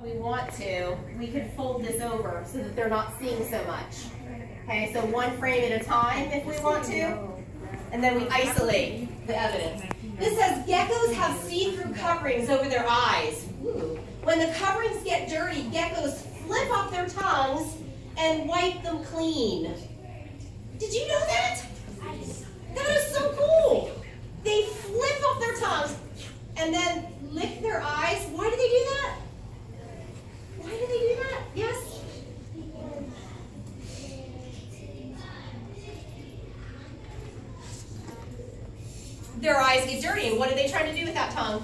we want to, we could fold this over so that they're not seeing so much. Okay, so one frame at a time if we want to, and then we isolate the evidence. This says geckos have see-through coverings over their eyes. Ooh. When the coverings get dirty, geckos flip off their tongues and wipe them clean. Did you know that? That is so cool. They flip off their tongues and then lick their eyes. Why do they do that? Why do they do that? Yes? Their eyes get dirty, and what are they trying to do with that tongue?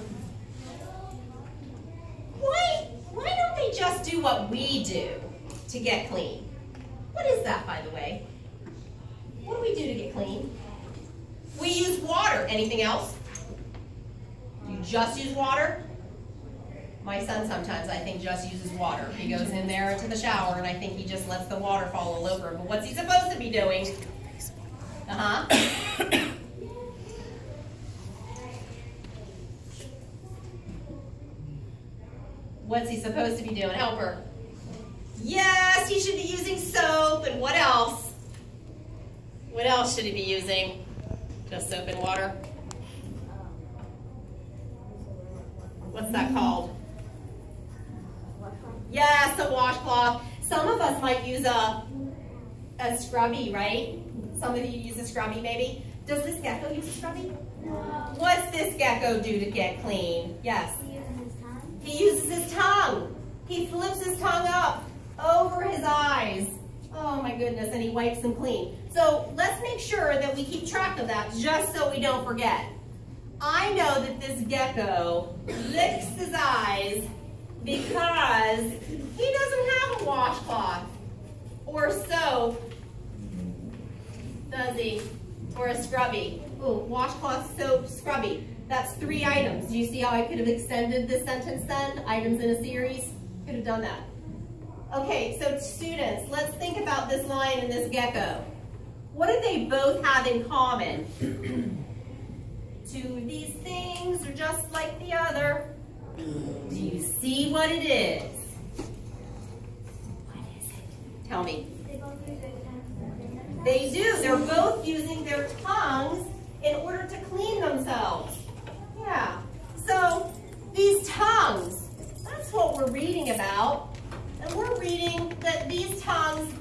Why don't they just do what we do to get clean? What is that, by the way? What do we do to get clean? We use water. Anything else? You just use water? My son sometimes, I think, just uses water. He goes in there into the shower, and I think he just lets the water fall all over him. But what's he supposed to be doing? What's he supposed to be doing? Help her. Yes, he should be using soap. And what else? What else should he be using? Just soap and water? What's that called? Yes, a washcloth. Some of us might use a scrubby, right? Some of you use a scrubby maybe. Does this gecko use a scrubby? No. What's this gecko do to get clean? Yes. He uses his tongue. He flips his tongue up over his eyes. Oh my goodness, and he wipes them clean. So let's make sure that we keep track of that just so we don't forget. I know that this gecko licks his eyes because he doesn't have a washcloth or soap, does he? Or a scrubby. Ooh, washcloth, soap, scrubby. That's 3 items. Do you see how I could have extended this sentence then? Items in a series? Could have done that. Okay, so students, let's think about this lion and this gecko. What do they both have in common? 2 of these things are just like the other. Do you see what it is? What is it? Tell me. They do. They're both using their tongues in order to clean themselves. Yeah. So these tongues, that's what we're reading about. And we're reading that these tongues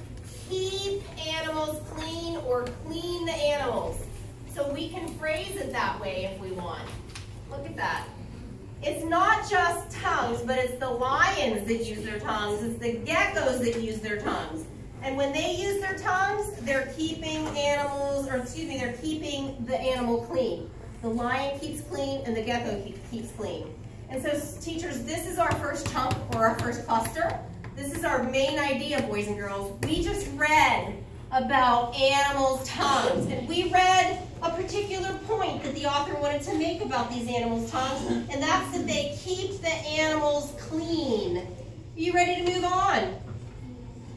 keep animals clean or clean the animals. So we can phrase it that way if we want. Look at that. It's not just tongues, but it's the lions that use their tongues. It's the geckos that use their tongues. And when they use their tongues, they're keeping animals, or excuse me, they're keeping the animal clean. The lion keeps clean and the gecko keeps clean. And so teachers, this is our first chunk or our first cluster. This is our main idea, boys and girls. We just read about animals' tongues, and we read a particular point that the author wanted to make about these animals' tongues, and that's that they keep the animals clean. Are you ready to move on?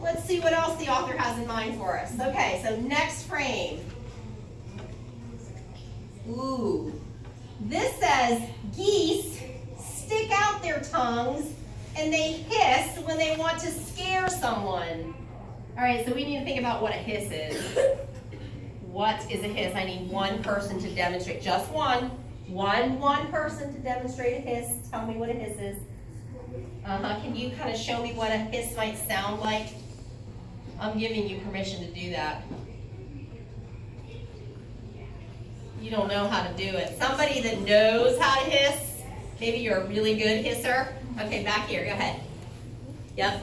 Let's see what else the author has in mind for us. Okay, so next frame. Ooh, this says geese stick out their tongues and they hiss when they want to scare someone. All right, so we need to think about what a hiss is. What is a hiss? I need one person to demonstrate, just one. One person to demonstrate a hiss. Tell me what a hiss is. Can you kind of show me what a hiss might sound like? I'm giving you permission to do that. You don't know how to do it. Somebody that knows how to hiss, maybe you're a really good hisser. Okay, back here, go ahead. Yep.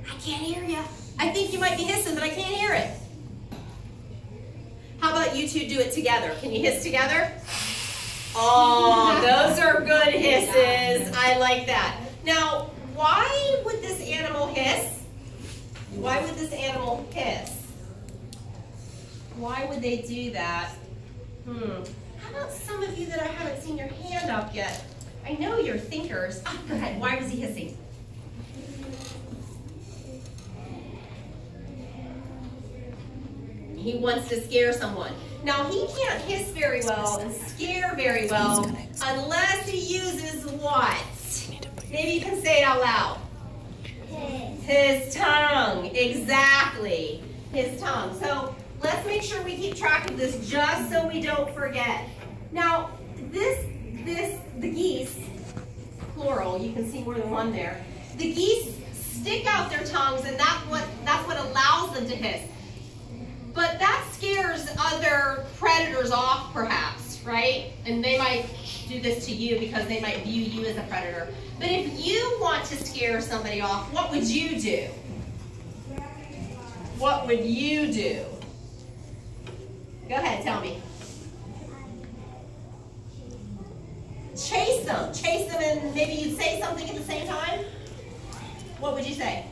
I can't hear you. I think you might be hissing, but I can't hear it. How about you two do it together? Can you hiss together? Oh, those are good hisses. I like that. Now, why would this animal hiss? Why would this animal hiss? Why would they do that? How about some of you that I haven't seen your hand up yet? I know you're thinkers. Oh, go ahead. Why was he hissing? He wants to scare someone. Now, he can't hiss very well and scare very well unless he uses what? Maybe you can say it out loud. His tongue. Exactly. His tongue. So let's make sure we keep track of this just so we don't forget. Now, the geese, plural, you can see more than one there. The geese stick out their tongues, and that's what allows them to hiss. But that scares other predators off, perhaps, right? And they might do this to you because they might view you as a predator. But if you want to scare somebody off, what would you do? What would you do? Go ahead, tell me. Chase them. Chase them, and maybe you'd say something at the same time. What would you say?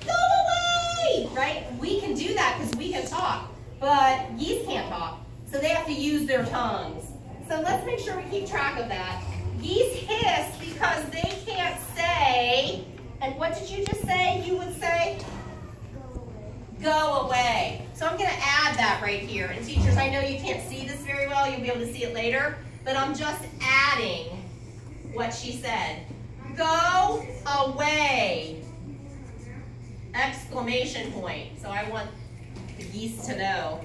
Go away! Right? We can do that because we can talk, but geese can't talk, so they have to use their tongues. So let's make sure we keep track of that. Geese hiss because they can't say, and what did you just say you would say? Go away. So I'm going to add that right here. And teachers, I know you can't see this very well. You'll be able to see it later. But I'm just adding what she said. Go away. Exclamation point. So I want the geese to know.